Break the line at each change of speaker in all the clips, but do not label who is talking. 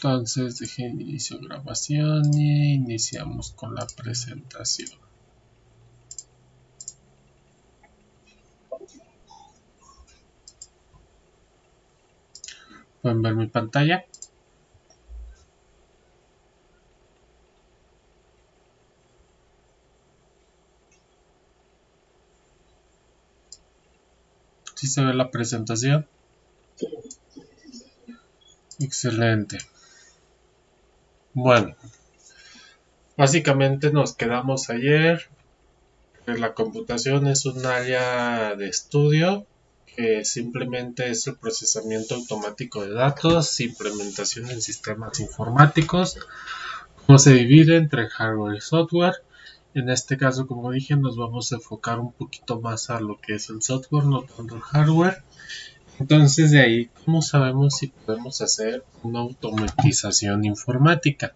Entonces dejé inicio grabación y iniciamos con la presentación. ¿Pueden ver mi pantalla? ¿Sí se ve la presentación? Excelente. Bueno, básicamente nos quedamos ayer. La computación es un área de estudio que simplemente es el procesamiento automático de datos, implementación en sistemas informáticos, cómo se divide entre hardware y software. En este caso, como dije, nos vamos a enfocar un poquito más a lo que es el software, no tanto el hardware. Entonces, de ahí, ¿cómo sabemos si podemos hacer una automatización informática?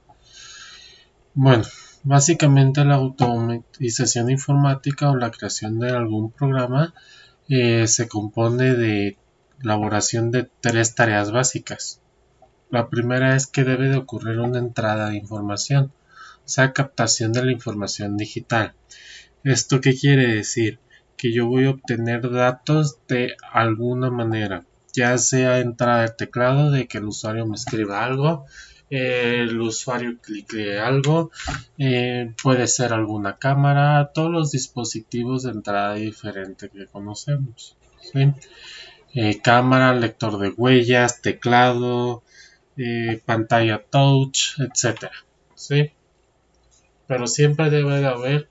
Bueno, básicamente la automatización informática o la creación de algún programa se compone de elaboración de tres tareas básicas. La primera es que debe de ocurrir una entrada de información, o sea, captación de la información digital. ¿Esto qué quiere decir? Que yo voy a obtener datos de alguna manera, ya sea entrada de teclado, de que el usuario me escriba algo, el usuario clique algo, puede ser alguna cámara, todos los dispositivos de entrada diferente que conocemos, ¿sí? Cámara, lector de huellas, teclado, pantalla touch, etcétera, ¿sí? Pero siempre debe de haber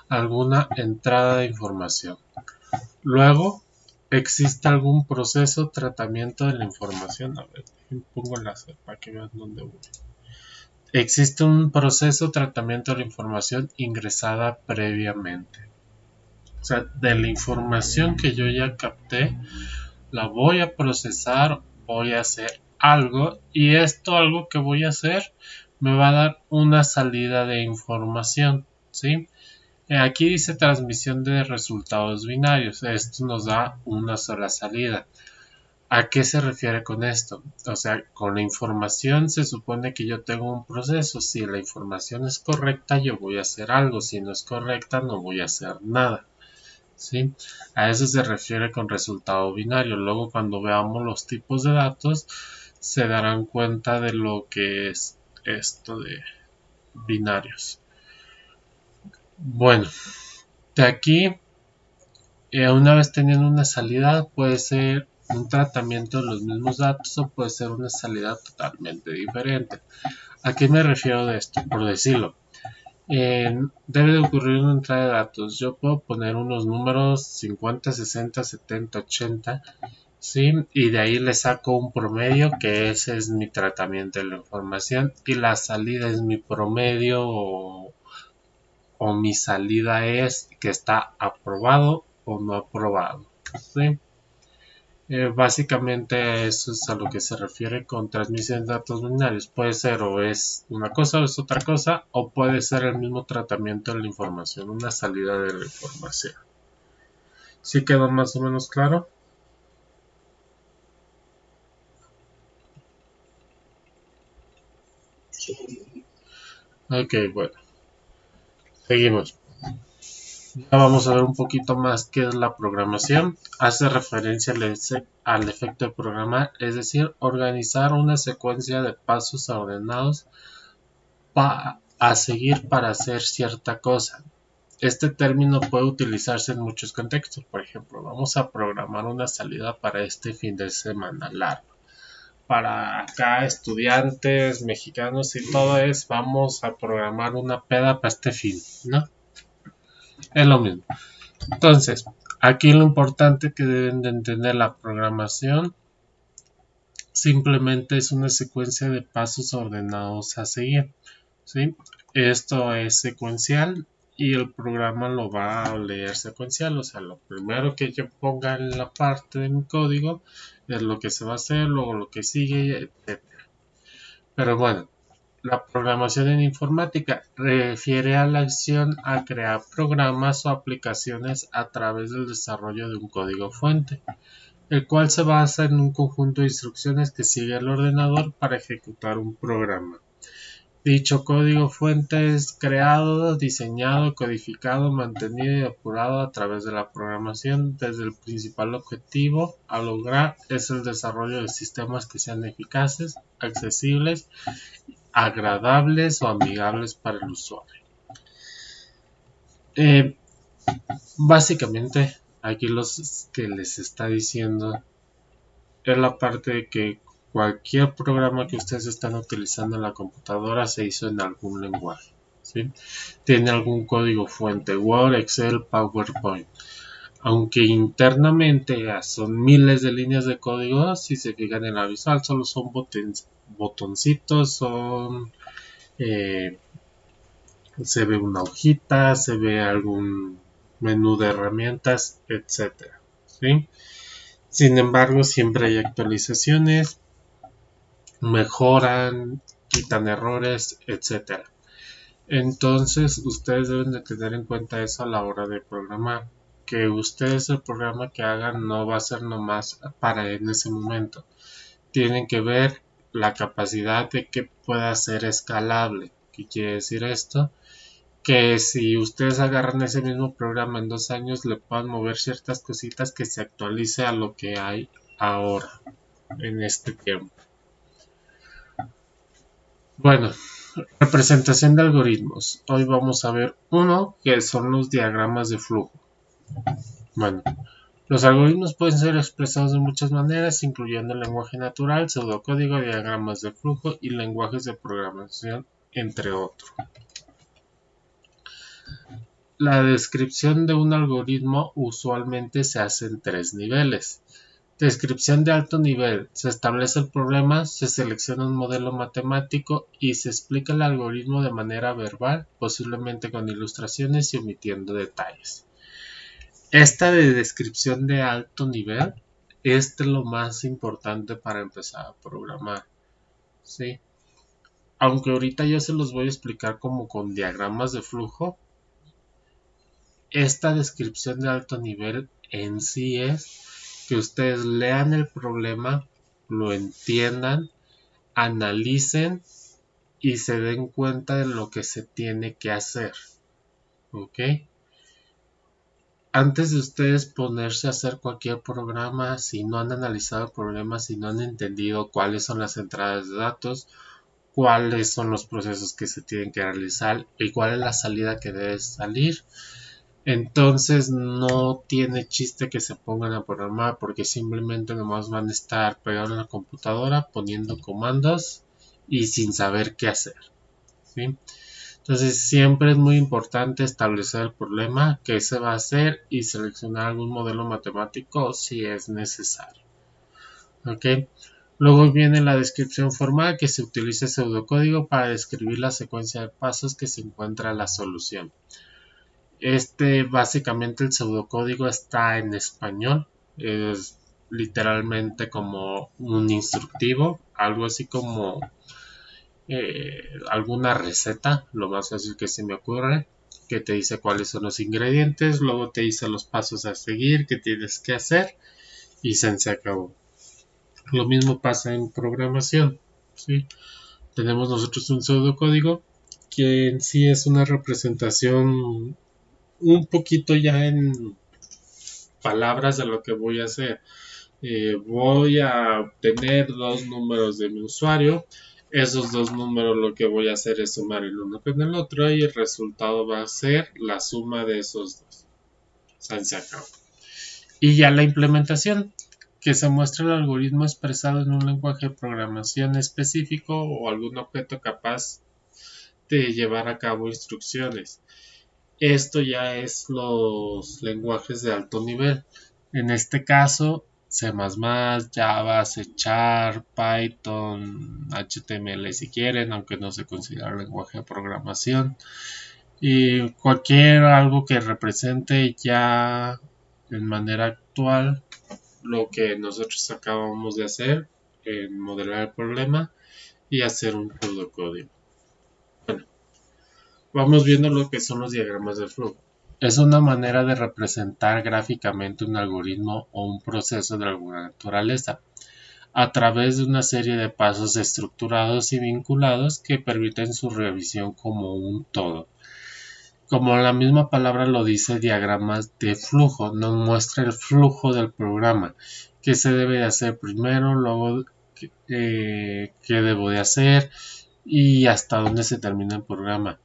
alguna entrada de información. Luego, existe algún proceso de tratamiento de la información. A ver, pongo el láser para que vean dónde voy. Existe un proceso de tratamiento de la información ingresada previamente. O sea, de la información que yo ya capté, la voy a procesar, voy a hacer algo y esto algo que voy a hacer me va a dar una salida de información, ¿sí? Aquí dice transmisión de resultados binarios. Esto nos da una sola salida. ¿A qué se refiere con esto? O sea, con la información se supone que yo tengo un proceso. Si la información es correcta, yo voy a hacer algo. Si no es correcta, no voy a hacer nada. ¿Sí? A eso se refiere con resultado binario. Luego, cuando veamos los tipos de datos, se darán cuenta de lo que es esto de binarios. Bueno, de aquí una vez teniendo una salida, puede ser un tratamiento de los mismos datos o puede ser una salida totalmente diferente. ¿A qué me refiero de esto? Por decirlo, debe de ocurrir una entrada de datos. Yo puedo poner unos números 50, 60, 70, 80, ¿sí? Y de ahí le saco un promedio, que ese es mi tratamiento de la información, y la salida es mi promedio o mi salida es que está aprobado o no aprobado, ¿sí? Básicamente eso es a lo que se refiere con transmisión de datos binarios. Puede ser o es una cosa o es otra cosa, o puede ser el mismo tratamiento de la información, una salida de la información. ¿Sí quedó más o menos claro? Ok, bueno, seguimos. Ya vamos a ver un poquito más qué es la programación. Hace referencia al efecto de programar, es decir, organizar una secuencia de pasos ordenados a seguir para hacer cierta cosa. Este término puede utilizarse en muchos contextos. Por ejemplo, vamos a programar una salida para este fin de semana largo. Para acá, estudiantes mexicanos y todo es, vamos a programar una peda para este fin, ¿no? Es lo mismo. Entonces, aquí lo importante que deben de entender la programación simplemente es una secuencia de pasos ordenados a seguir, ¿sí? Esto es secuencial y el programa lo va a leer secuencial, o sea, lo primero que yo ponga en la parte de mi código es lo que se va a hacer, luego lo que sigue, etc. Pero bueno, la programación en informática refiere a la acción a crear programas o aplicaciones a través del desarrollo de un código fuente. el cual se basa en un conjunto de instrucciones que sigue el ordenador para ejecutar un programa. Dicho código fuente es creado, diseñado, codificado, mantenido y depurado a través de la programación, desde el principal objetivo a lograr es el desarrollo de sistemas que sean eficaces, accesibles, agradables o amigables para el usuario. Básicamente, aquí los que les está diciendo es la parte de que cualquier programa que ustedes están utilizando en la computadora se hizo en algún lenguaje, ¿sí? Tiene algún código fuente, Word, Excel, PowerPoint. Aunque internamente son miles de líneas de código, si se fijan en la visual, solo son botoncitos, se ve una hojita, se ve algún menú de herramientas, etcétera, ¿sí? Sin embargo, siempre hay actualizaciones, mejoran, quitan errores, etcétera. Entonces, ustedes deben de tener en cuenta eso a la hora de programar, que ustedes el programa que hagan no va a ser nomás para en ese momento. Tienen que ver la capacidad de que pueda ser escalable. ¿Qué quiere decir esto? Que si ustedes agarran ese mismo programa en 2 años, le puedan mover ciertas cositas que se actualice a lo que hay ahora, en este tiempo. Bueno, representación de algoritmos. Hoy vamos a ver uno que son los diagramas de flujo. Bueno, los algoritmos pueden ser expresados de muchas maneras, incluyendo el lenguaje natural, pseudocódigo, diagramas de flujo y lenguajes de programación, entre otros. La descripción de un algoritmo usualmente se hace en 3 niveles. Descripción de alto nivel. Se establece el problema, se selecciona un modelo matemático y se explica el algoritmo de manera verbal, posiblemente con ilustraciones y omitiendo detalles. Esta de descripción de alto nivel es lo más importante para empezar a programar, ¿sí? Aunque ahorita yo se los voy a explicar como con diagramas de flujo, esta descripción de alto nivel en sí es que ustedes lean el problema, lo entiendan, analicen y se den cuenta de lo que se tiene que hacer. ¿Ok? Antes de ustedes ponerse a hacer cualquier programa, si no han analizado el problema, si no han entendido cuáles son las entradas de datos, cuáles son los procesos que se tienen que realizar y cuál es la salida que debe salir, entonces no tiene chiste que se pongan a programar porque simplemente nomás van a estar pegados en la computadora poniendo comandos y sin saber qué hacer, ¿sí? Entonces siempre es muy importante establecer el problema, qué se va a hacer y seleccionar algún modelo matemático si es necesario. ¿Ok? Luego viene la descripción formal, que se utiliza pseudocódigo para describir la secuencia de pasos que se encuentra la solución. Básicamente el pseudocódigo está en español, es literalmente como un instructivo, algo así como alguna receta, lo más fácil que se me ocurre, que te dice cuáles son los ingredientes, luego te dice los pasos a seguir, qué tienes que hacer y se acabó. Lo mismo pasa en programación, ¿sí? Tenemos nosotros un pseudocódigo que en sí es una representación un poquito ya en palabras de lo que voy a hacer. Voy a obtener 2 números de mi usuario. Esos 2 números lo que voy a hacer es sumar el uno con el otro y el resultado va a ser la suma de esos 2. Se acabó. Y ya la implementación, que se muestra el algoritmo expresado en un lenguaje de programación específico o algún objeto capaz de llevar a cabo instrucciones. Esto ya es los lenguajes de alto nivel. En este caso, C++, Java, C#, Python, HTML si quieren, aunque no se considera lenguaje de programación. Y cualquier algo que represente ya en manera actual lo que nosotros acabamos de hacer, en modelar el problema y hacer un pseudocódigo. Bueno, vamos viendo lo que son los diagramas de flujo. Es una manera de representar gráficamente un algoritmo o un proceso de alguna naturaleza a través de una serie de pasos estructurados y vinculados que permiten su revisión como un todo. Como la misma palabra lo dice, diagramas de flujo nos muestra el flujo del programa, qué se debe de hacer primero, luego qué debo de hacer y hasta dónde se termina el programa.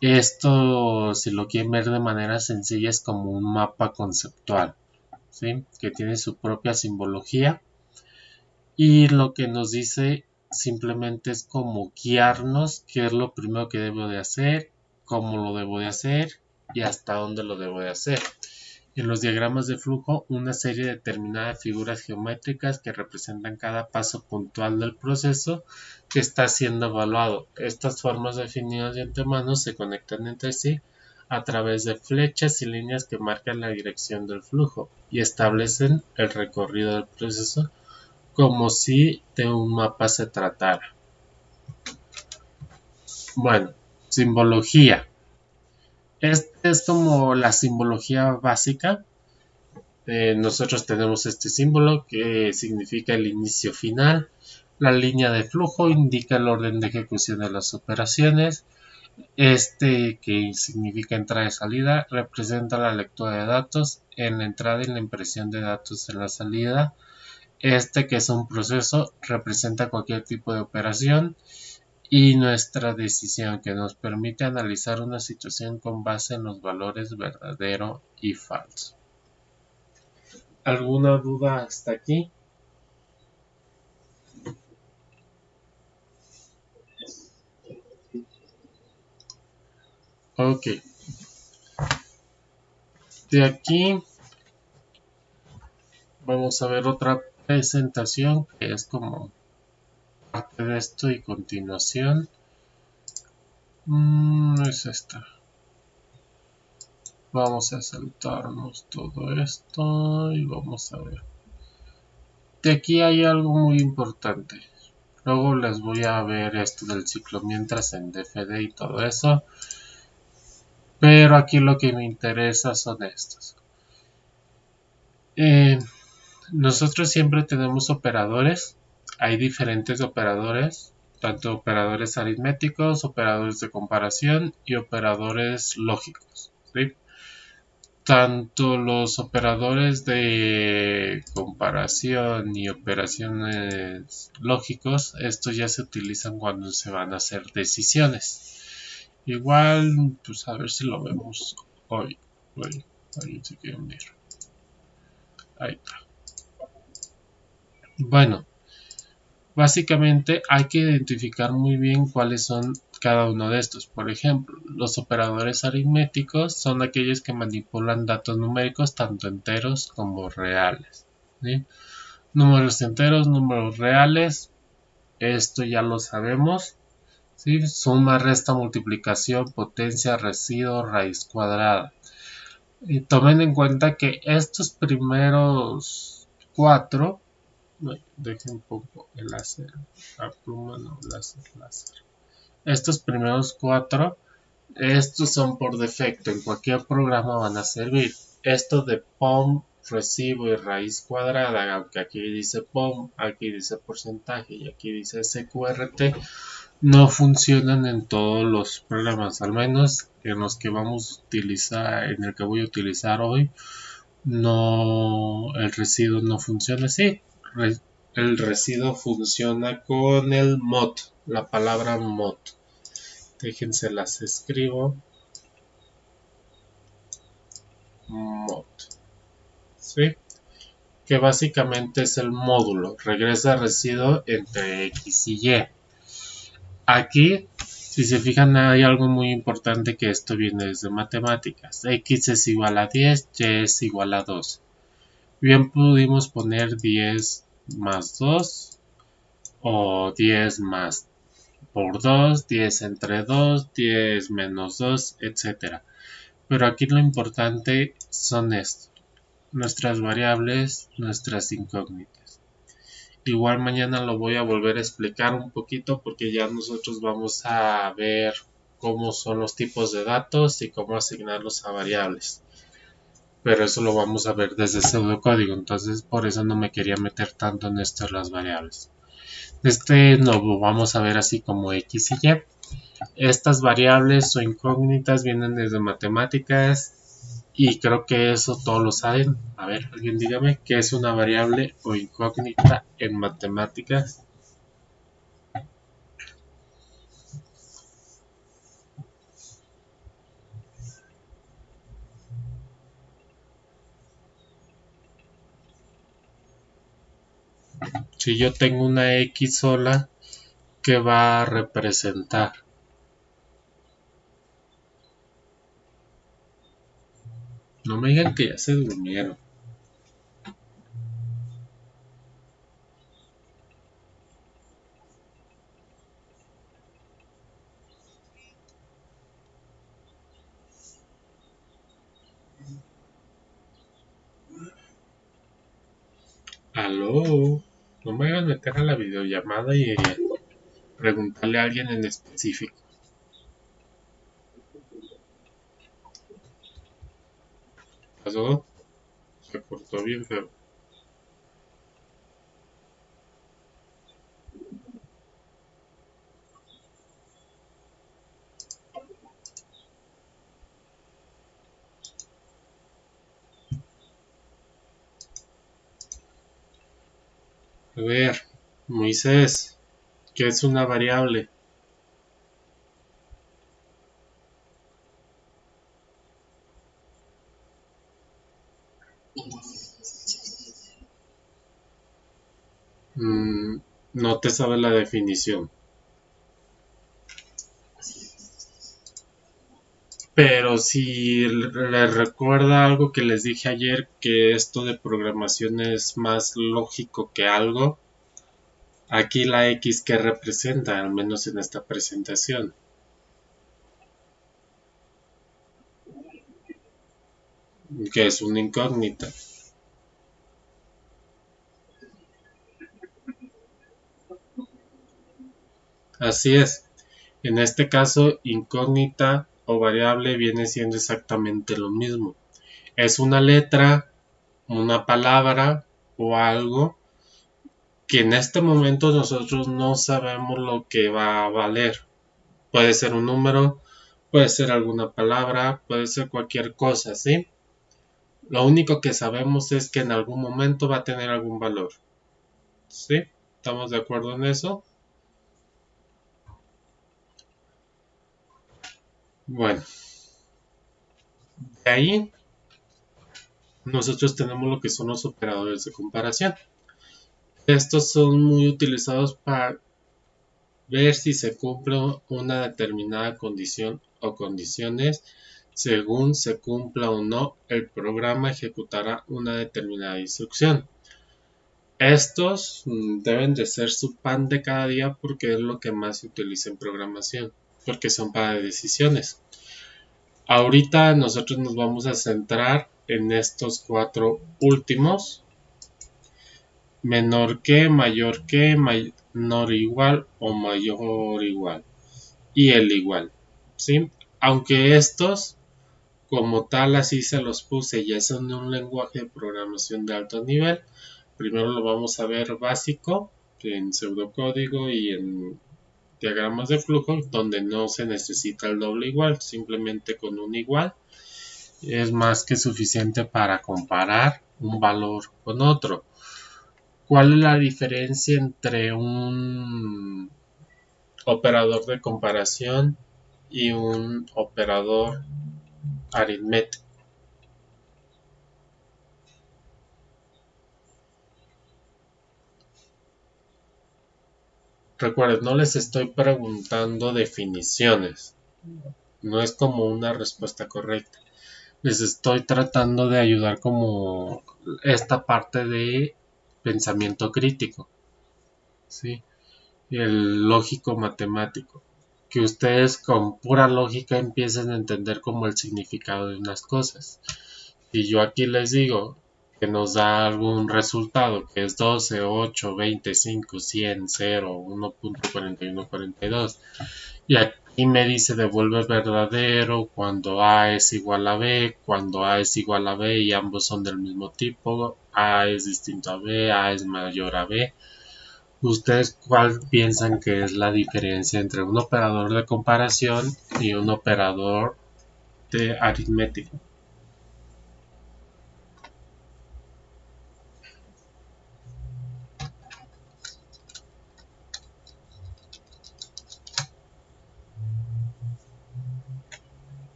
Esto, si lo quieren ver de manera sencilla, es como un mapa conceptual, ¿sí? Que tiene su propia simbología y lo que nos dice simplemente es como guiarnos qué es lo primero que debo de hacer, cómo lo debo de hacer y hasta dónde lo debo de hacer. En los diagramas de flujo, una serie determinada de figuras geométricas que representan cada paso puntual del proceso que está siendo evaluado. Estas formas definidas de antemano se conectan entre sí a través de flechas y líneas que marcan la dirección del flujo y establecen el recorrido del proceso como si de un mapa se tratara. Bueno, simbología. Esta es como la simbología básica. Nosotros tenemos este símbolo que significa el inicio final. La línea de flujo indica el orden de ejecución de las operaciones. Este, que significa entrada y salida, representa la lectura de datos en la entrada y la impresión de datos en la salida. Este, que es un proceso, representa cualquier tipo de operación. Y nuestra decisión, que nos permite analizar una situación con base en los valores verdadero y falso. ¿Alguna duda hasta aquí? Ok. De aquí vamos a ver otra presentación que es como parte de esto y continuación. Es esta. Vamos a saltarnos todo esto y vamos a ver. De aquí hay algo muy importante. Luego les voy a ver esto del ciclo mientras en DFD y todo eso. Pero aquí lo que me interesa son estos. Nosotros siempre tenemos operadores. Hay diferentes operadores, tanto operadores aritméticos, operadores de comparación y operadores lógicos, ¿sí? Tanto los operadores de comparación y operaciones lógicos, estos ya se utilizan cuando se van a hacer decisiones. Igual, pues a ver si lo vemos hoy. Ahí se quiere unir. Ahí está. Bueno, básicamente hay que identificar muy bien cuáles son cada uno de estos. Por ejemplo, los operadores aritméticos son aquellos que manipulan datos numéricos tanto enteros como reales, ¿sí? Números enteros, números reales, esto ya lo sabemos, ¿sí? Suma, resta, multiplicación, potencia, residuo, raíz cuadrada. Y tomen en cuenta que estos primeros cuatro, dejen un poco el láser, la pluma no, láser. Estos primeros cuatro, estos son por defecto, en cualquier programa van a servir. Esto de POM, recibo y raíz cuadrada, aunque aquí dice POM, aquí dice porcentaje y aquí dice SQRT, no funcionan en todos los programas, al menos en los que vamos a utilizar, en el que voy a utilizar hoy, no, el residuo no funciona así. El residuo funciona con el mod, la palabra mod. Déjense las escribo. Mod. ¿Sí? Que básicamente es el módulo. Regresa residuo entre X y Y. Aquí, si se fijan, hay algo muy importante que esto viene desde matemáticas. X es igual a 10, Y es igual a 2. Bien pudimos poner 10 más 2 o 10 más por 2, 10 entre 2, 10 menos 2, etc. Pero aquí lo importante son esto, nuestras variables, nuestras incógnitas. Igual mañana lo voy a volver a explicar un poquito porque ya nosotros vamos a ver cómo son los tipos de datos y cómo asignarlos a variables. Pero eso lo vamos a ver desde pseudocódigo, entonces por eso no me quería meter tanto en esto de las variables. Lo vamos a ver así como X y Y. Estas variables o incógnitas vienen desde matemáticas y creo que eso todos lo saben. A ver, alguien dígame qué es una variable o incógnita en matemáticas. Si yo tengo una X sola, ¿qué va a representar? No me digan que ya se durmieron. Aló, no me hagan meter a la videollamada y preguntarle a alguien en específico. ¿Pasó? Se cortó bien feo. A ver, Moisés, ¿qué es una variable? Mm, no te sabe la definición. Pero si les recuerda algo que les dije ayer, que esto de programación es más lógico que algo, aquí la X que representa, al menos en esta presentación, que es una incógnita. Así es. En este caso, incógnita o variable viene siendo exactamente lo mismo. Es una letra, una palabra o algo que en este momento nosotros no sabemos lo que va a valer. Puede ser un número, puede ser alguna palabra, puede ser cualquier cosa, ¿sí? Lo único que sabemos es que en algún momento va a tener algún valor, ¿sí? ¿Estamos de acuerdo en eso? Bueno, de ahí nosotros tenemos lo que son los operadores de comparación. Estos son muy utilizados para ver si se cumple una determinada condición o condiciones. Según se cumpla o no, el programa ejecutará una determinada instrucción. Estos deben de ser su pan de cada día porque es lo que más se utiliza en programación, porque son para decisiones. Ahorita nosotros nos vamos a centrar en estos cuatro últimos: menor que, menor igual o mayor igual, y el igual, ¿sí? Aunque estos, como tal, así se los puse, ya son de un lenguaje de programación de alto nivel. Primero lo vamos a ver básico, en pseudocódigo y en diagramas de flujo, donde no se necesita el doble igual, simplemente con un igual es más que suficiente para comparar un valor con otro. ¿Cuál es la diferencia entre un operador de comparación y un operador aritmético? Recuerden, no les estoy preguntando definiciones, no es como una respuesta correcta. Les estoy tratando de ayudar como esta parte de pensamiento crítico, ¿sí? El lógico matemático. Que ustedes con pura lógica empiecen a entender como el significado de unas cosas. Y yo aquí les digo, que nos da algún resultado, que es 12, 8, 25, 100, 0, 1.4142. Y aquí me dice devuelve verdadero cuando A es igual a B, cuando A es igual a B y ambos son del mismo tipo, A es distinto a B, A es mayor a B. ¿Ustedes cuál piensan que es la diferencia entre un operador de comparación y un operador de aritmético?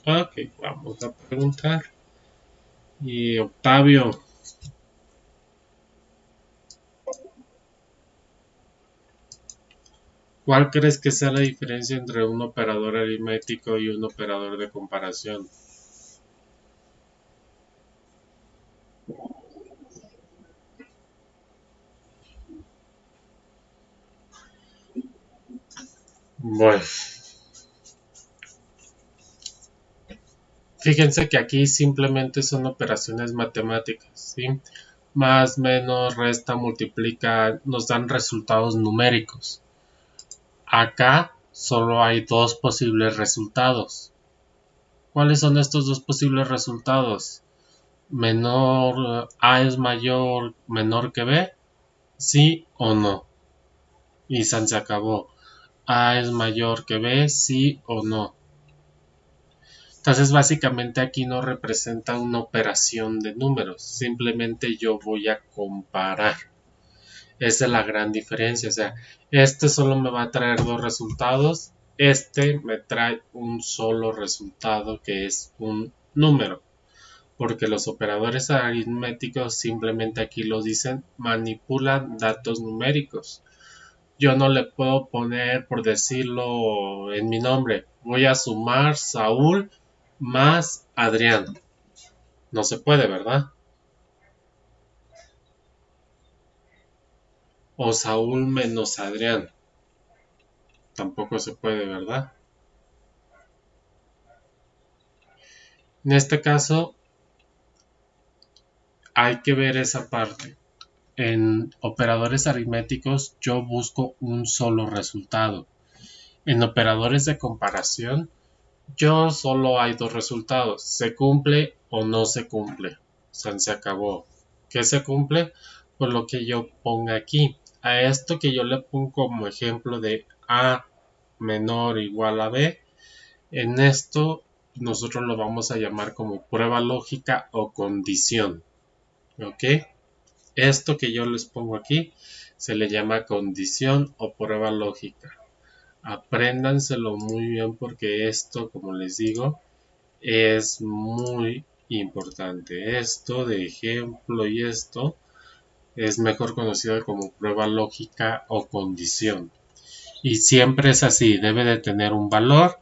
Ok, vamos a preguntar. Y Octavio, ¿cuál crees que sea la diferencia entre un operador aritmético y un operador de comparación? Bueno, fíjense que aquí simplemente son operaciones matemáticas, ¿sí? Más, menos, resta, multiplica, nos dan resultados numéricos. Acá solo hay dos posibles resultados. ¿Cuáles son estos dos posibles resultados? Menor, A es menor que B, sí o no. Y se acabó. A es mayor que B, sí o no. Entonces básicamente aquí no representa una operación de números, simplemente yo voy a comparar. Esa es la gran diferencia, o sea, este solo me va a traer dos resultados, este me trae un solo resultado que es un número, porque los operadores aritméticos simplemente aquí lo dicen, manipulan datos numéricos. Yo no le puedo poner, por decirlo en mi nombre, voy a sumar Saúl más Adrián. No se puede, ¿verdad? O Saúl menos Adrián. Tampoco se puede, ¿verdad? En este caso, hay que ver esa parte. En operadores aritméticos yo busco un solo resultado. En operadores de comparación, yo solo hay dos resultados. Se cumple o no se cumple. O sea, se acabó. ¿Qué se cumple? Por lo que yo ponga aquí. A esto que yo le pongo como ejemplo de A menor o igual a B, en esto nosotros lo vamos a llamar como prueba lógica o condición. ¿Ok? Esto que yo les pongo aquí se le llama condición o prueba lógica. Apréndanselo muy bien porque esto, como les digo, es muy importante. Esto de ejemplo y esto es mejor conocido como prueba lógica o condición. Y siempre es así, debe de tener un valor,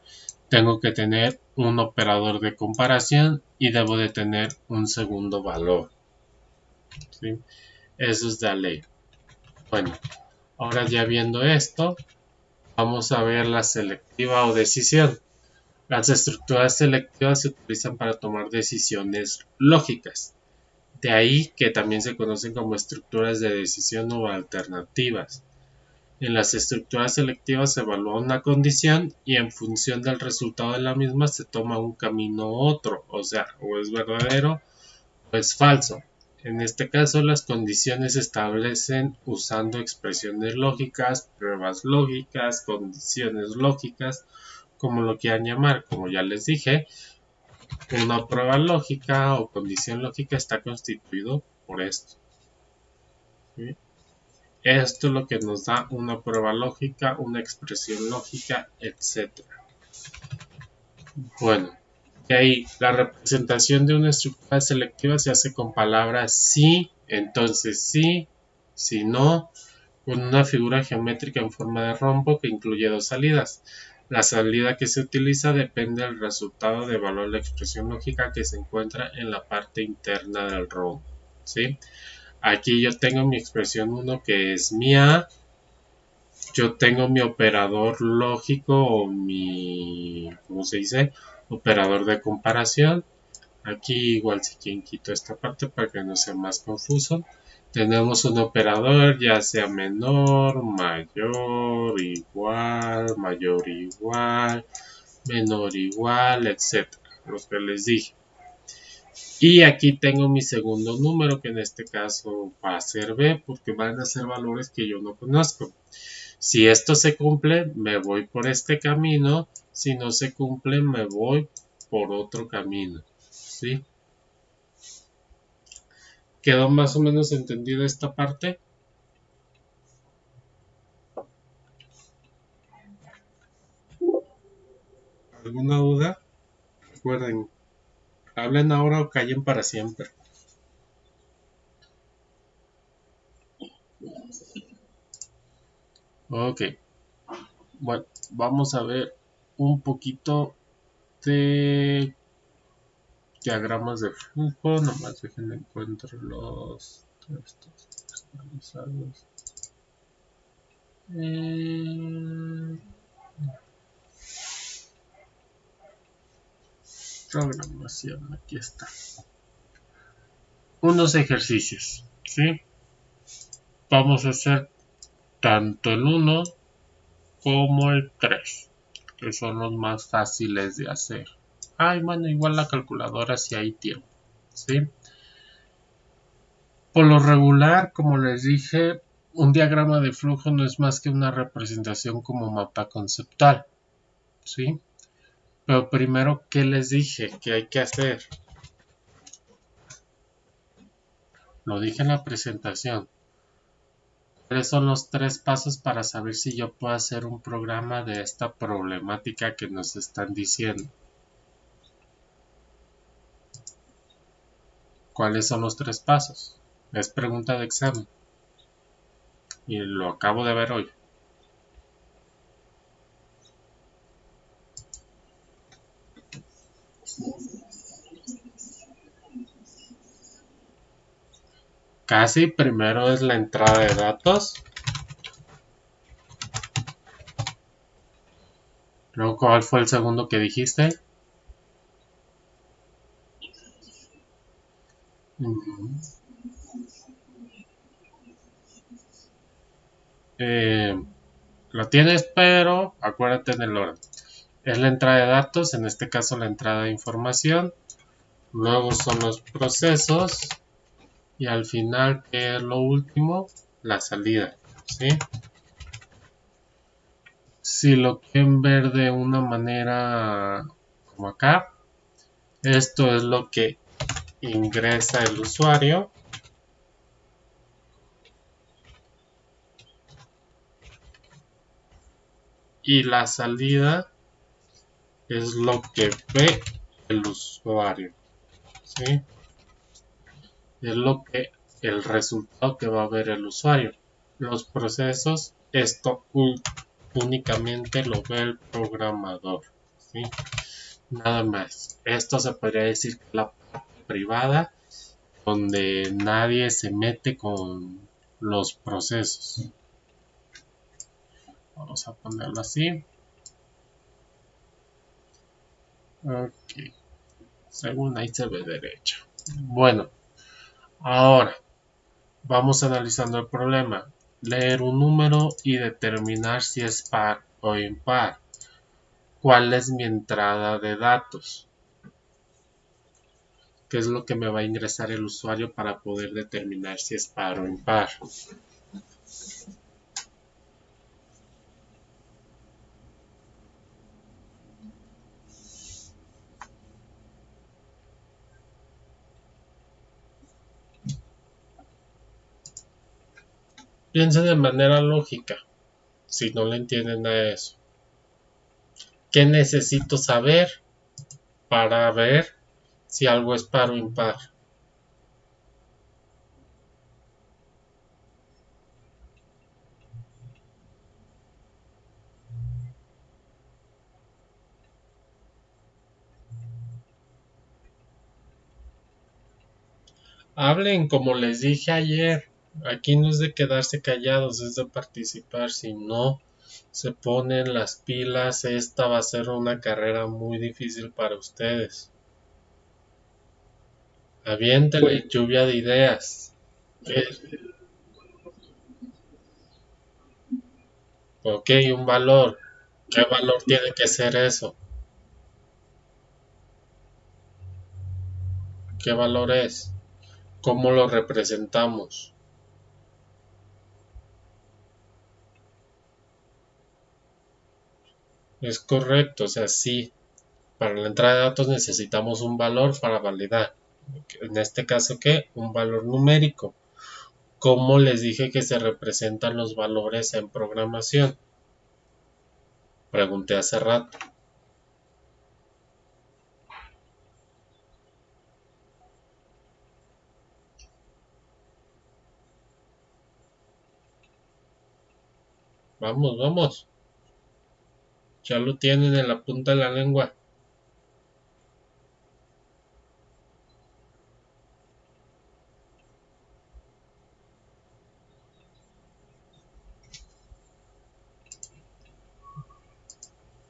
tengo que tener un operador de comparación y debo de tener un segundo valor. ¿Sí? Eso es la ley. Bueno, ahora ya viendo esto, vamos a ver la selectiva o decisión. Las estructuras selectivas se utilizan para tomar decisiones lógicas. De ahí que también se conocen como estructuras de decisión o alternativas. En las estructuras selectivas se evalúa una condición y en función del resultado de la misma se toma un camino u otro, o sea, o es verdadero o es falso. En este caso, las condiciones se establecen usando expresiones lógicas, pruebas lógicas, condiciones lógicas, como lo quieran llamar. Como ya les dije, una prueba lógica o condición lógica está constituido por esto. ¿Sí? Esto es lo que nos da una prueba lógica, una expresión lógica, etc. Bueno, y ahí la representación de una estructura selectiva se hace con palabras sí, entonces sí, si no, con una figura geométrica en forma de rombo que incluye dos salidas. La salida que se utiliza depende del resultado de valor de la expresión lógica que se encuentra en la parte interna del rombo. ¿Sí? Aquí yo tengo mi expresión 1 que es mi A yo tengo mi operador lógico o mi, ¿cómo se dice? Operador de comparación. Aquí igual si quieren quito esta parte para que no sea más confuso. Tenemos un operador ya sea menor, mayor igual, menor igual, etcétera. Los que les dije. Y aquí tengo mi segundo número, que en este caso va a ser B, porque van a ser valores que yo no conozco. Si esto se cumple, me voy por este camino. Si no se cumple, me voy por otro camino. ¿Sí? ¿Quedó más o menos entendida esta parte? ¿Alguna duda? Recuerden, hablen ahora o callen para siempre. Ok, bueno, vamos a ver un poquito de diagramas de flujo. Nomás déjenme encuentro los textos personalizados. Programación, aquí está. Unos ejercicios, ¿sí? Vamos a hacer tanto el 1 como el 3, que son los más fáciles de hacer. Ay, bueno, igual la calculadora si hay tiempo, ¿sí? Por lo regular, como les dije, un diagrama de flujo no es más que una representación como mapa conceptual, ¿sí? Pero primero, ¿qué les dije? ¿Qué hay que hacer? Lo dije en la presentación. ¿Cuáles son los 3 pasos para saber si yo puedo hacer un programa de esta problemática que nos están diciendo? ¿Cuáles son los 3 pasos? Es pregunta de examen. Y lo acabo de ver hoy. Casi primero es la entrada de datos. Luego, ¿cuál fue el segundo que dijiste? Eh, lo tienes, pero acuérdate del orden. Es la entrada de datos, en este caso la entrada de información. Luego son los procesos. Y al final, ¿qué es lo último? La salida. ¿Sí? Si lo quieren ver de una manera como acá, esto es lo que ingresa el usuario. Y la salida es lo que ve el usuario. ¿Sí? Es lo que el resultado que va a ver el usuario. Los procesos, esto únicamente lo ve el programador. ¿Sí? Nada más. Esto se podría decir que la parte privada donde nadie se mete con los procesos. Vamos a ponerlo así. Ok. Según ahí se ve derecho. Bueno, ahora vamos analizando el problema. Leer un número y determinar si es par o impar. ¿Cuál es mi entrada de datos? ¿Qué es lo que me va a ingresar el usuario para poder determinar si es par o impar? Piensen de manera lógica, si no le entienden a eso. ¿Qué necesito saber para ver si algo es par o impar? Hablen como les dije ayer. Aquí no es de quedarse callados, es de participar. Si no se ponen las pilas, esta va a ser una carrera muy difícil para ustedes. Aviéntale lluvia de ideas. Ok, un valor. ¿Qué valor tiene que ser eso? ¿Qué valor es? ¿Cómo lo representamos? Es correcto, o sea, sí. Para la entrada de datos necesitamos un valor para validar. En este caso, ¿qué? Un valor numérico. ¿Cómo les dije que se representan los valores en programación? Pregunté hace rato. Vamos, vamos. Ya lo tienen en la punta de la lengua.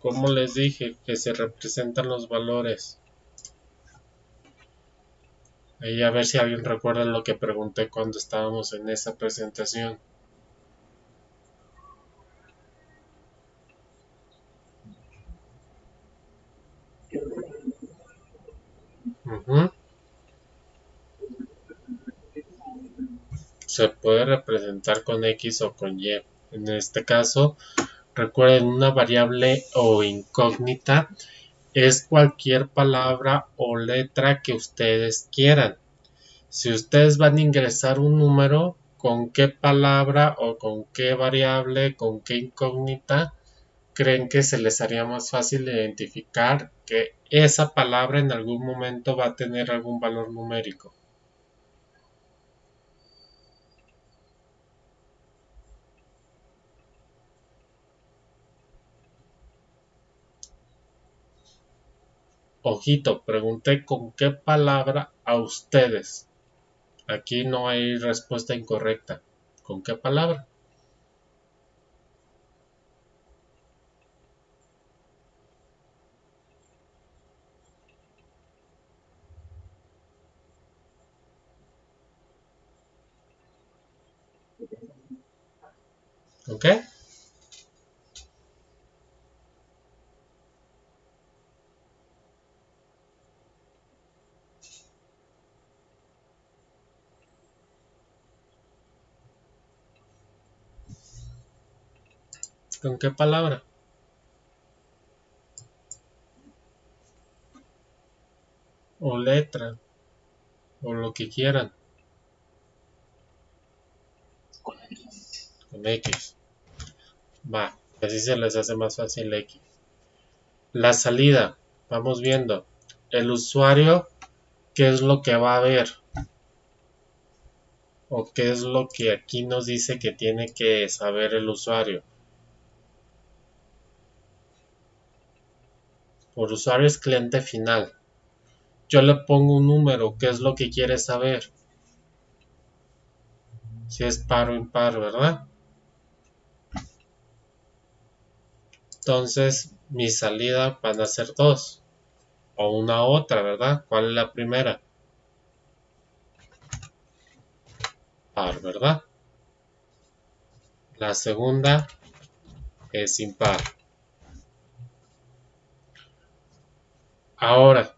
¿Cómo les dije que se representan los valores? Ahí a ver si alguien recuerda lo que pregunté cuando estábamos en esa presentación. Ujú. Se puede representar con X o con Y. En este caso, recuerden, una variable o incógnita es cualquier palabra o letra que ustedes quieran. Si ustedes van a ingresar un número, ¿con qué palabra o con qué variable, con qué incógnita creen que se les haría más fácil identificar que esa palabra en algún momento va a tener algún valor numérico? Ojito, pregunté con qué palabra a ustedes. Aquí no hay respuesta incorrecta. ¿Con qué palabra? ¿Ok? ¿Con qué palabra? O letra, o lo que quieran. Con X. Va, así se les hace más fácil X. La salida, vamos viendo. El usuario, ¿qué es lo que va a ver? ¿O qué es lo que aquí nos dice que tiene que saber el usuario? Por usuario es cliente final. Yo le pongo un número, ¿qué es lo que quiere saber? Si es par o impar, ¿verdad? Entonces, mi salida van a ser dos. O una otra, ¿verdad? ¿Cuál es la primera? Par, ¿verdad? La segunda es impar. Ahora,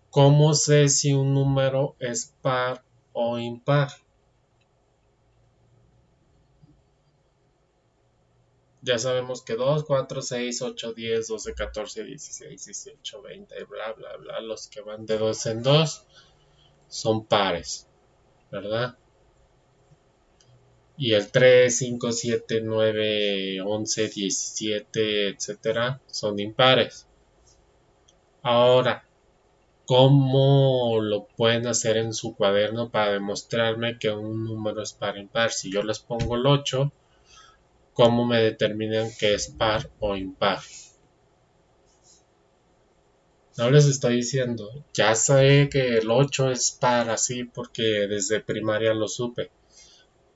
¿cómo sé si un número es par o impar? Ya sabemos que 2, 4, 6, 8, 10, 12, 14, 16, 18, 20, bla, bla, bla, los que van de 2 en 2 son pares, ¿verdad? Y el 3, 5, 7, 9, 11, 17, etcétera, son impares. Ahora, ¿cómo lo pueden hacer en su cuaderno para demostrarme que un número es par o impar? Si yo les pongo el 8, ¿cómo me determinan que es par o impar? No les estoy diciendo, ya sé que el 8 es par así porque desde primaria lo supe,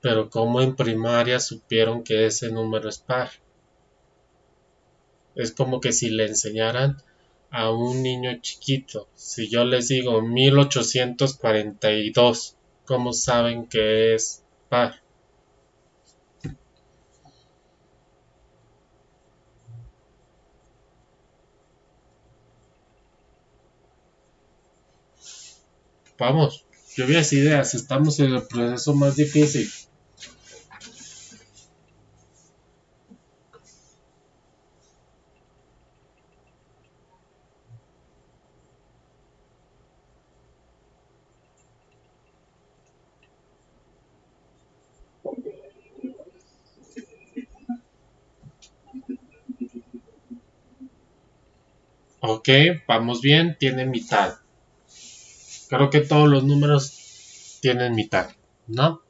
pero ¿cómo en primaria supieron que ese número es par? Es como que si le enseñaran a un niño chiquito, si yo les digo 1842, ¿cómo saben que es par? Vamos, lluvias ideas, estamos en el proceso más difícil. Ok, vamos bien, tiene mitad. Creo que todos los números tienen mitad, ¿no?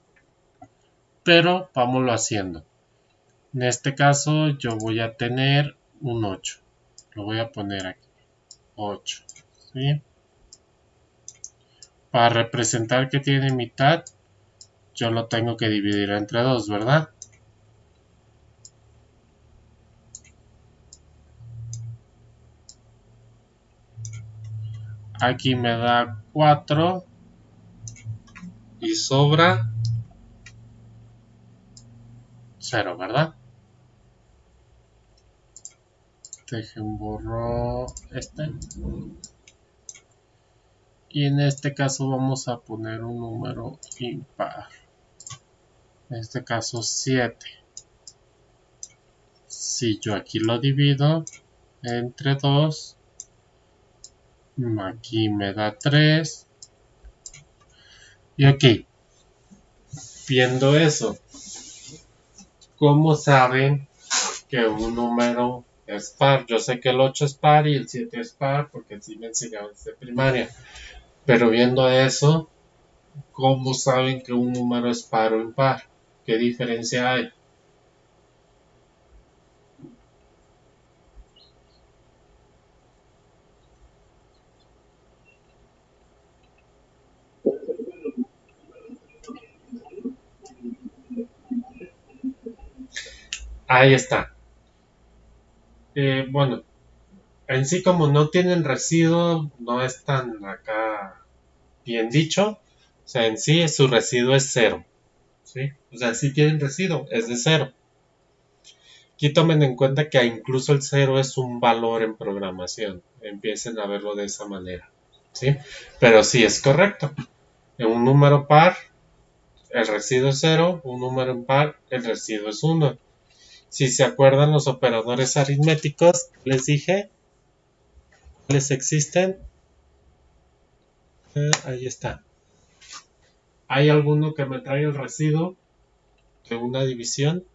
Pero vámonos haciendo. En este caso yo voy a tener un 8. Lo voy a poner aquí. 8. ¿Sí? Para representar que tiene mitad, yo lo tengo que dividir entre 2, ¿verdad? Aquí me da 4 y sobra 0, ¿verdad? Dejen borro este. Y en este caso vamos a poner un número impar. En este caso 7. Si yo aquí lo divido entre 2, aquí me da 3. Y aquí, viendo eso, ¿cómo saben que un número es par? Yo sé que el 8 es par y el 7 es par porque así me enseñaron desde primaria. Pero viendo eso, ¿cómo saben que un número es par o impar? ¿Qué diferencia hay? Ahí está. Bueno, en sí como no tienen residuo, no es tan acá bien dicho. O sea, en sí su residuo es cero. ¿Sí? O sea, sí tienen residuo, es de cero. Aquí tomen en cuenta que incluso el cero es un valor en programación. Empiecen a verlo de esa manera. ¿Sí? Pero sí es correcto. En un número par, el residuo es cero. Un número impar, el residuo es uno. Si se acuerdan los operadores aritméticos, les dije, ¿cuáles existen? Ahí está. ¿Hay alguno que me traiga el residuo de una división?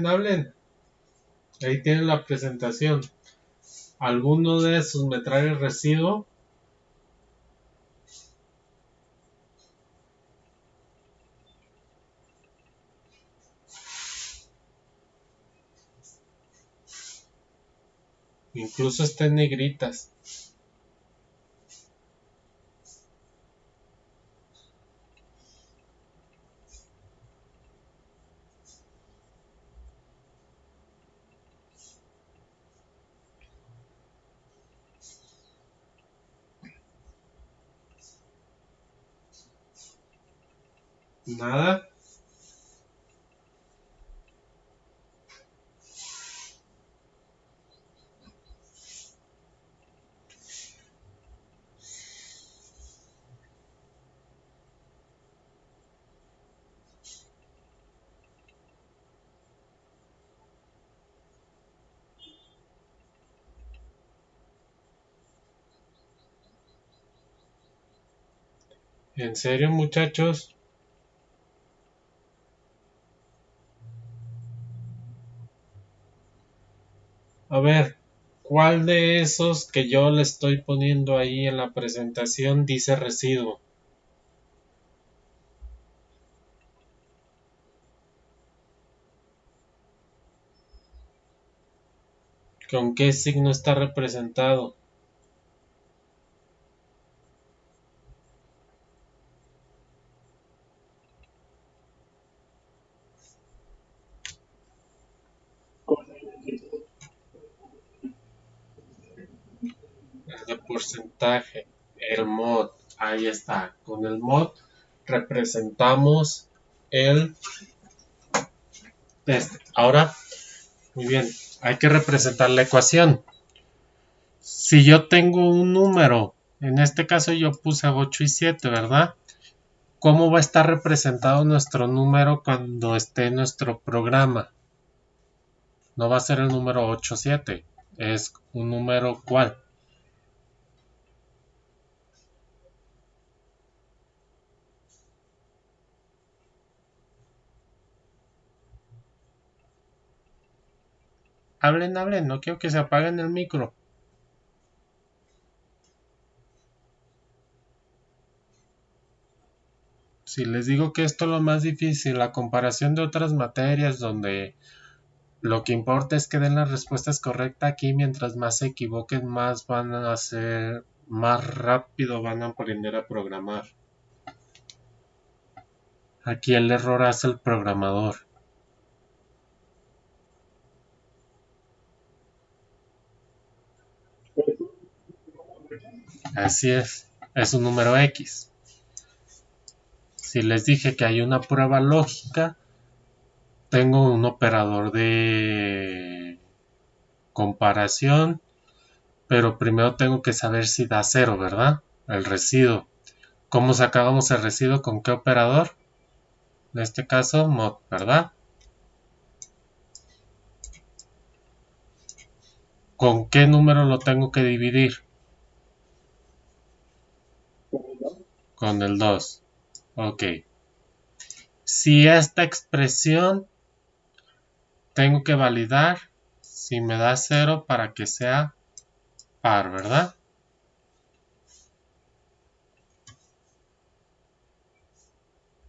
Hablen. Ahí tienen la presentación. ¿Alguno de esos me trae el residuo? Incluso está en negritas. Nada. ¿En serio, muchachos? A ver, ¿cuál de esos que yo le estoy poniendo ahí en la presentación dice residuo? ¿Con qué signo está representado? Es de porcentaje. El mod. Ahí está. Con el mod representamos el test. Ahora, muy bien. Hay que representar la ecuación. Si yo tengo un número, en este caso yo puse 8 y 7, ¿verdad? ¿Cómo va a estar representado nuestro número cuando esté en nuestro programa? No va a ser el número 8 7, es un número ¿cuál? Hablen, hablen, no quiero que se apaguen el micro. Si les digo que esto es lo más difícil, la comparación de otras materias donde lo que importa es que den las respuestas correctas, aquí mientras más se equivoquen, más van a hacer, más rápido van a aprender a programar. Aquí el error hace el programador. Así es un número X. Si les dije que hay una prueba lógica, tengo un operador de comparación, pero primero tengo que saber si da cero, ¿verdad? El residuo. ¿Cómo sacábamos el residuo? ¿Con qué operador? En este caso, mod, ¿verdad? ¿Con qué número lo tengo que dividir? Con el 2. Ok. Si esta expresión tengo que validar si me da 0 para que sea par, ¿verdad?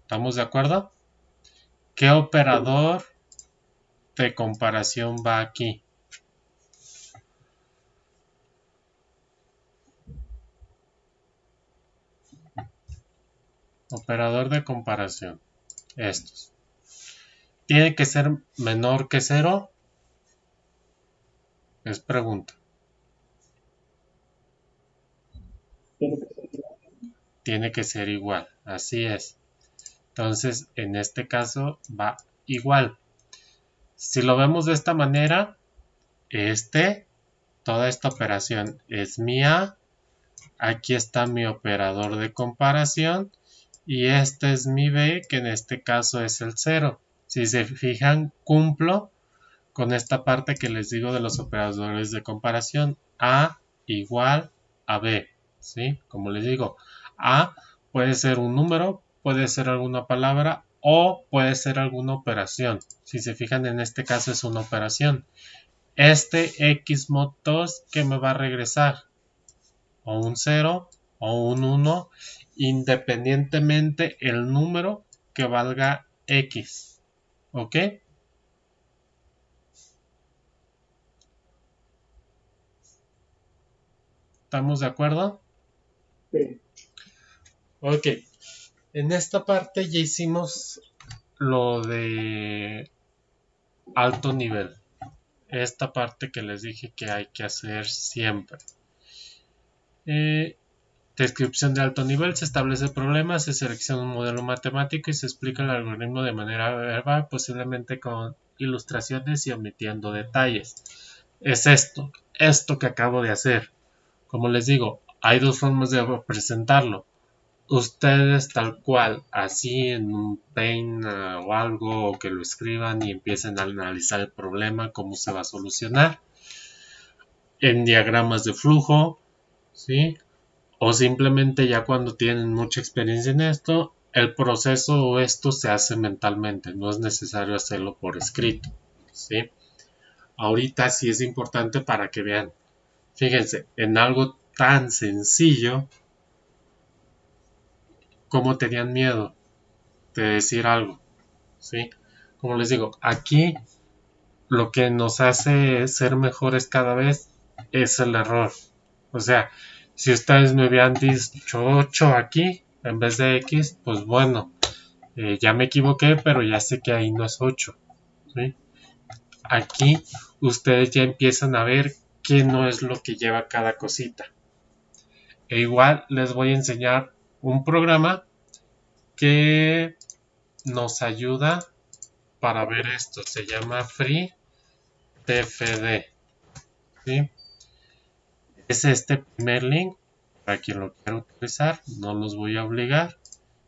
¿Estamos de acuerdo? ¿Qué operador de comparación va aquí? Operador de comparación. Estos. ¿Tiene que ser menor que 0? Es pregunta. Tiene que ser igual. Así es. Entonces, en este caso va igual. Si lo vemos de esta manera, toda esta operación es mi A. Aquí está mi operador de comparación. Y este es mi B, que en este caso es el 0. Si se fijan, cumplo con esta parte que les digo de los operadores de comparación. A igual a B. ¿Sí? Como les digo, A puede ser un número, puede ser alguna palabra o puede ser alguna operación. Si se fijan, en este caso es una operación. Este X mod 2, ¿qué me va a regresar? O un 0 o un 1, independientemente el número que valga X. ¿Ok? ¿Estamos de acuerdo? Sí. Ok. En esta parte ya hicimos lo de alto nivel. Esta parte que les dije que hay que hacer siempre. Descripción de alto nivel. Se establece el problema, se selecciona un modelo matemático y se explica el algoritmo de manera verbal, posiblemente con ilustraciones y omitiendo detalles. Es esto que acabo de hacer. Como les digo, hay dos formas de presentarlo. Ustedes tal cual, así en un Paint o algo, o que lo escriban y empiecen a analizar el problema, cómo se va a solucionar. En diagramas de flujo, ¿sí? o simplemente ya cuando tienen mucha experiencia en esto, el proceso o esto se hace mentalmente, no es necesario hacerlo por escrito, ¿sí? Ahorita sí es importante para que vean, fíjense, en algo tan sencillo como tenían miedo de decir algo, ¿sí? Como les digo, aquí lo que nos hace ser mejores cada vez es el error. O sea, si ustedes me hubieran dicho 8 aquí en vez de X, pues bueno, ya me equivoqué, pero ya sé que ahí no es 8. ¿Sí? Aquí ustedes ya empiezan a ver qué no es lo que lleva cada cosita. E igual les voy a enseñar un programa que nos ayuda para ver esto. Se llama FreeTFD. ¿Sí? Es este primer link para quien lo quiera utilizar. No los voy a obligar.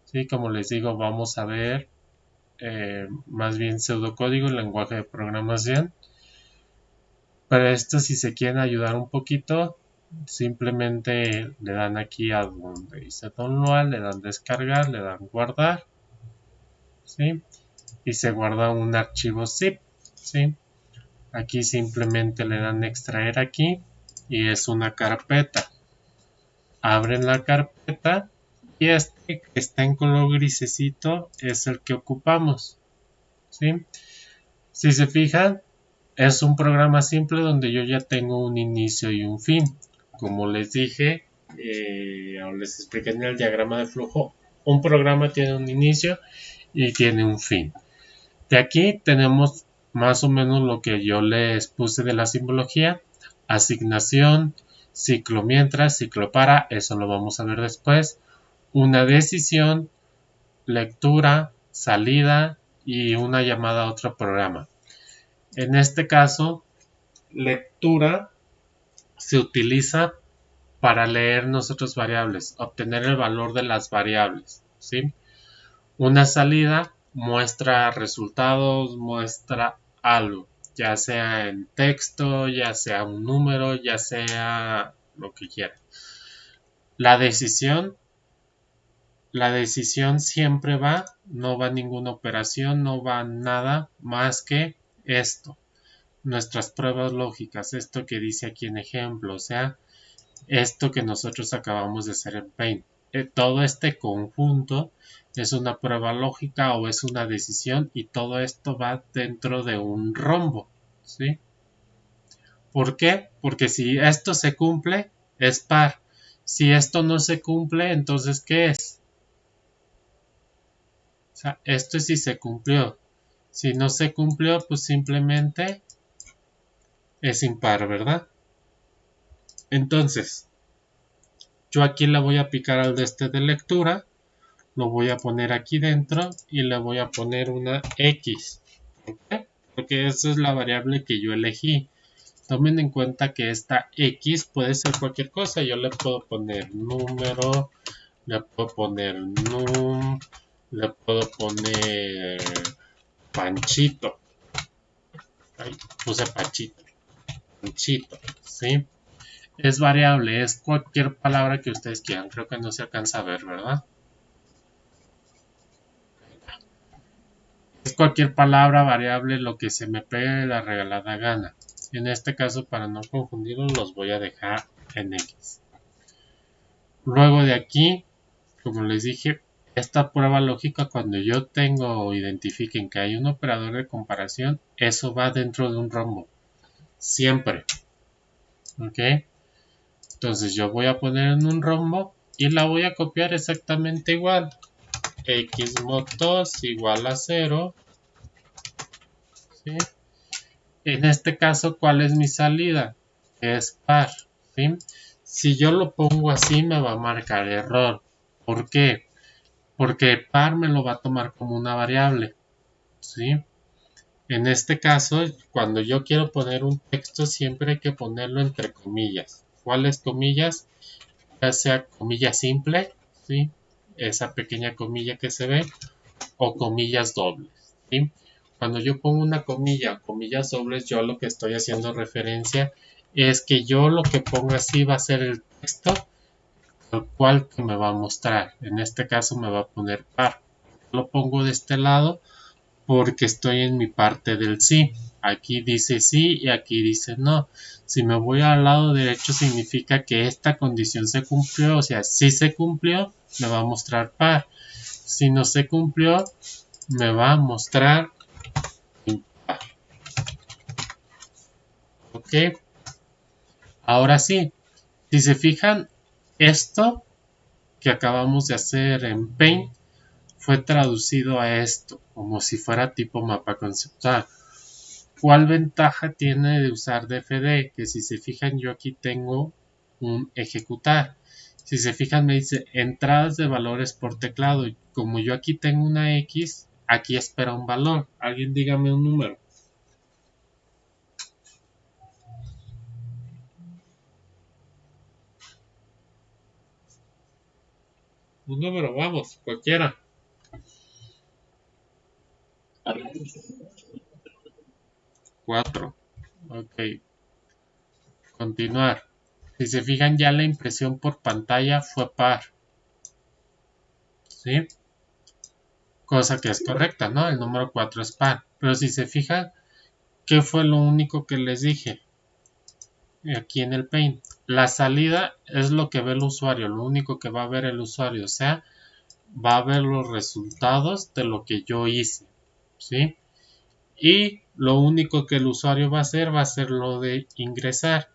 ¿Sí? Como les digo, vamos a ver más bien pseudocódigo, lenguaje de programación. Pero esto, si se quieren ayudar un poquito, simplemente le dan aquí a donde dice download, le dan descargar, le dan guardar, ¿sí? Y se guarda un archivo zip, ¿sí? Aquí simplemente le dan extraer aquí y es una carpeta. Abren la carpeta y este que está en color grisecito es el que ocupamos, ¿sí? Si se fijan, es un programa simple donde yo ya tengo un inicio y un fin. Como les dije, o les expliqué en el diagrama de flujo, un programa tiene un inicio y tiene un fin. De aquí tenemos más o menos lo que yo les puse de la simbología: asignación, ciclo mientras, ciclo para, eso lo vamos a ver después, una decisión, lectura, salida y una llamada a otro programa. En este caso, lectura se utiliza para leer nosotros variables, obtener el valor de las variables, ¿sí? Una salida muestra resultados, muestra algo, ya sea en texto, ya sea un número, ya sea lo que quiera. La decisión siempre va, no va ninguna operación, no va nada más que esto. Nuestras pruebas lógicas, esto que dice aquí en ejemplo, o sea, esto que nosotros acabamos de hacer en Paint. Todo este conjunto es una prueba lógica o es una decisión y todo esto va dentro de un rombo, ¿sí? ¿Por qué? Porque si esto se cumple, es par. Si esto no se cumple, entonces ¿qué es? O sea, esto es si se cumplió. Si no se cumplió, pues simplemente es impar, ¿verdad? Entonces, yo aquí le voy a picar al de este de lectura, lo voy a poner aquí dentro y le voy a poner una X. ¿Por qué? Porque esa es la variable que yo elegí. Tomen en cuenta que esta X puede ser cualquier cosa. Yo le puedo poner número, le puedo poner num, le puedo poner Panchito. Ay, puse Panchito. Panchito, ¿sí? Es variable, es cualquier palabra que ustedes quieran. Creo que no se alcanza a ver, ¿verdad? Es cualquier palabra variable, lo que se me pegue la regalada gana. En este caso, para no confundirlos, los voy a dejar en X. Luego de aquí, como les dije, esta prueba lógica, cuando yo tengo o identifiquen que hay un operador de comparación, eso va dentro de un rombo. Siempre. ¿Ok? Entonces yo voy a poner en un rombo y la voy a copiar exactamente igual. X mod 2 igual a 0. ¿Sí? En este caso, ¿cuál es mi salida? Es par, ¿sí? Si yo lo pongo así, me va a marcar error. ¿Por qué? Porque par me lo va a tomar como una variable, ¿sí? En este caso, cuando yo quiero poner un texto, siempre hay que ponerlo entre comillas. ¿Cuáles comillas? Ya sea comilla simple, ¿sí? Esa pequeña comilla que se ve, o comillas dobles, ¿sí? Cuando yo pongo una comilla o comillas dobles, yo lo que estoy haciendo referencia es que yo lo que pongo así va a ser el texto tal cual que me va a mostrar. En este caso me va a poner par. Lo pongo de este lado porque estoy en mi parte del sí. Aquí dice sí y aquí dice no. Si me voy al lado derecho significa que esta condición se cumplió. O sea, si se cumplió, me va a mostrar par. Si no se cumplió, me va a mostrar impar. Ok. Ahora sí, si se fijan, esto que acabamos de hacer en Paint fue traducido a esto, como si fuera tipo mapa conceptual. ¿Cuál ventaja tiene de usar DFD? Que si se fijan yo aquí tengo un ejecutar. Si se fijan me dice entradas de valores por teclado. Y como yo aquí tengo una X, aquí espera un valor. Alguien dígame un número. Un número, vamos, cualquiera. 4. Ok. Continuar. Si se fijan ya la impresión por pantalla fue par. ¿Sí? Cosa que es correcta, ¿no? El número 4 es par. Pero si se fijan, ¿qué fue lo único que les dije? Aquí en el Paint. La salida es lo que ve el usuario, lo único que va a ver el usuario. O sea, va a ver los resultados de lo que yo hice. ¿Sí? Y lo único que el usuario va a ser lo de ingresar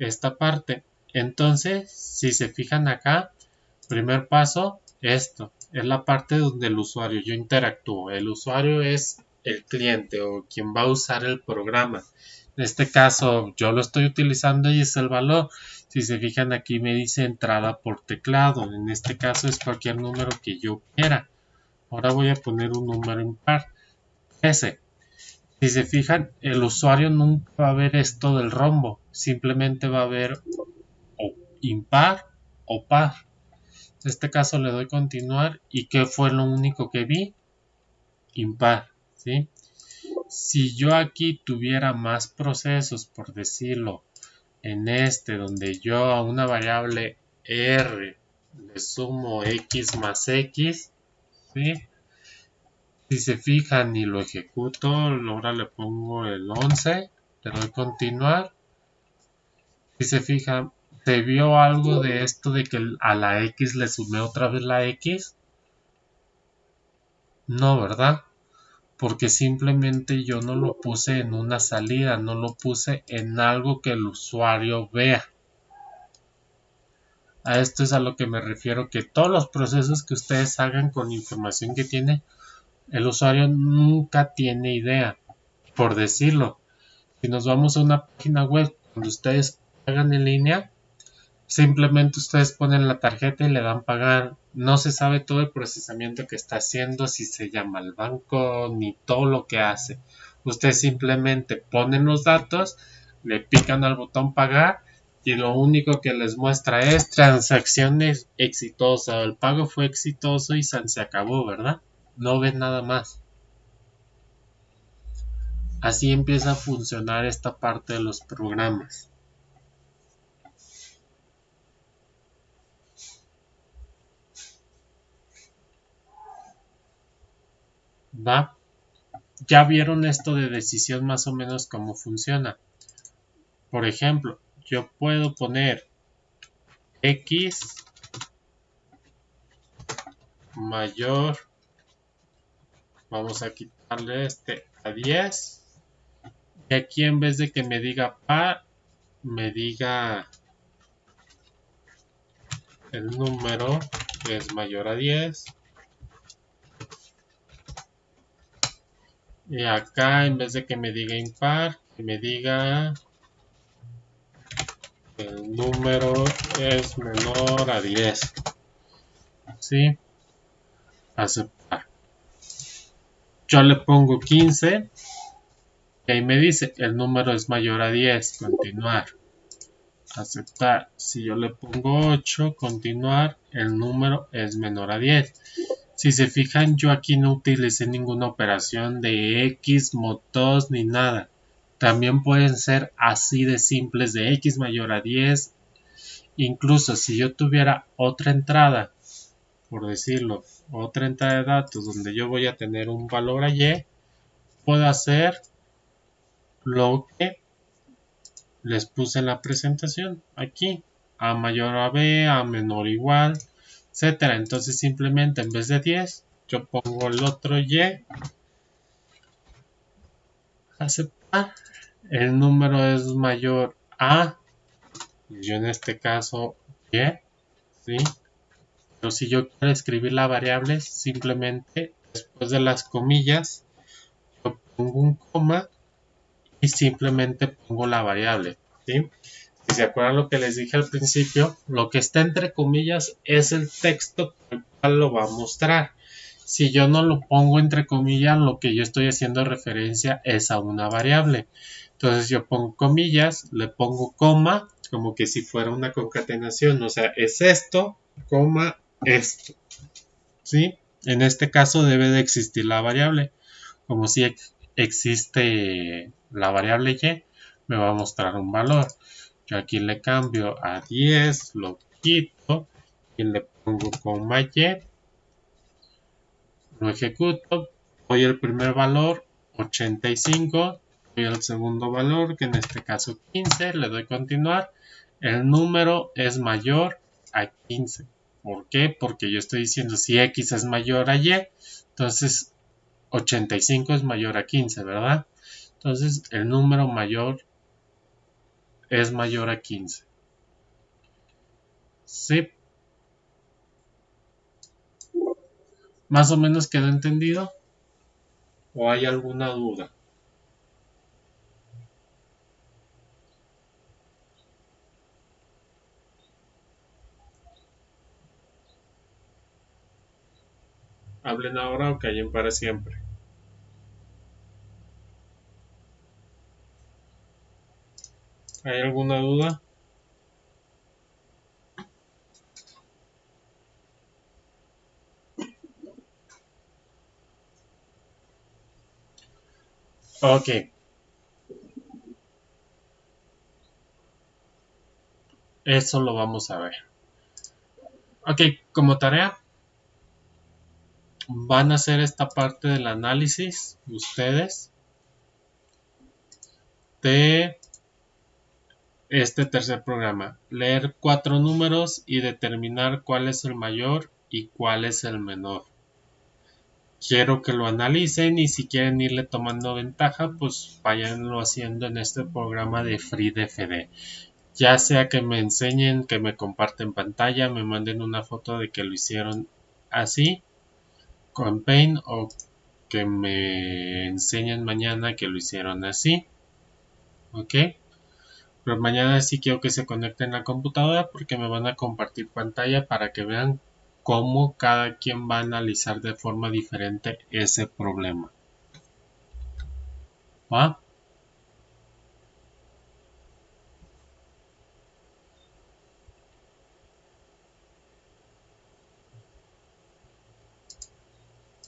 esta parte. Entonces, si se fijan acá, primer paso, esto es la parte donde el usuario, yo interactúo. El usuario es el cliente o quien va a usar el programa. En este caso, yo lo estoy utilizando y es el valor. Si se fijan aquí me dice entrada por teclado. En este caso es cualquier número que yo quiera. Ahora voy a poner un número impar. S. Si se fijan, el usuario nunca va a ver esto del rombo. Simplemente va a ver o impar o par. En este caso le doy continuar y ¿qué fue lo único que vi? Impar, ¿sí? Si yo aquí tuviera más procesos, por decirlo, en este donde yo a una variable r le sumo x más x, ¿sí? Si se fijan y lo ejecuto, ahora le pongo el 11, le doy continuar. Si se fijan, ¿se vio algo de esto de que a la x le sumé otra vez la x? No, ¿verdad? Porque simplemente yo no lo puse en una salida, no lo puse en algo que el usuario vea. A esto es a lo que me refiero, que todos los procesos que ustedes hagan con información que tiene, el usuario nunca tiene idea, por decirlo. Si nos vamos a una página web, cuando ustedes pagan en línea, simplemente ustedes ponen la tarjeta y le dan pagar. No se sabe todo el procesamiento que está haciendo, si se llama al banco, ni todo lo que hace. Ustedes simplemente ponen los datos, le pican al botón pagar y lo único que les muestra es transacciones exitosas. El pago fue exitoso y se acabó, ¿verdad? No ven nada más. Así empieza a funcionar esta parte de los programas. ¿Va? Ya vieron esto de decisión más o menos cómo funciona. Por ejemplo, yo puedo poner x mayor, vamos a quitarle este a 10. Y aquí en vez de que me diga par, me diga el número que es mayor a 10. Y acá en vez de que me diga impar, que me diga el número es menor a 10. ¿Sí? Aceptar. Yo le pongo 15 y ahí me dice el número es mayor a 10. Continuar. Aceptar. Si yo le pongo 8, continuar, el número es menor a 10. Si se fijan, yo aquí no utilicé ninguna operación de X, mod2 ni nada. También pueden ser así de simples de X mayor a 10 Incluso si yo tuviera otra entrada, por decirlo, otra entrada de datos donde yo voy a tener un valor a y, puedo hacer lo que les puse en la presentación aquí, a mayor a b, a menor o igual, etcétera. Entonces simplemente en vez de 10 yo pongo el otro y, aceptar, el número es mayor a, yo en este caso y, ¿sí? Pero si yo quiero escribir la variable, simplemente después de las comillas yo pongo un coma y simplemente pongo la variable, ¿sí? Si se acuerdan lo que les dije al principio, lo que está entre comillas es el texto con el cual lo va a mostrar. Si yo no lo pongo entre comillas, lo que yo estoy haciendo referencia es a una variable. Entonces yo pongo comillas, le pongo coma, como que si fuera una concatenación, o sea, es esto, coma, esto, ¿sí? En este caso debe de existir la variable. Como si existe la variable y, me va a mostrar un valor. Yo aquí le cambio a 10, lo quito y le pongo coma y, lo ejecuto, doy el primer valor 85, doy el segundo valor que en este caso 15, le doy continuar, el número es mayor a 15. ¿Por qué? Porque yo estoy diciendo si x es mayor a y, entonces 85 es mayor a 15, ¿verdad? Entonces el número mayor es mayor a 15. ¿Sí? ¿Más o menos quedó entendido? ¿O hay alguna duda? ¿Hablen ahora o callen para siempre? ¿Hay alguna duda? Ok, eso lo vamos a ver. Ok, como tarea van a hacer esta parte del análisis ustedes de este tercer programa. Leer 4 números y determinar cuál es el mayor y cuál es el menor. Quiero que lo analicen y si quieren irle tomando ventaja, pues váyanlo haciendo en este programa de FreeDFD. Ya sea que me enseñen, que me comparten pantalla, me manden una foto de que lo hicieron así con Paint o que me enseñen mañana que lo hicieron así. Ok. Pero mañana sí quiero que se conecten a la computadora porque me van a compartir pantalla para que vean cómo cada quien va a analizar de forma diferente ese problema. ¿Va?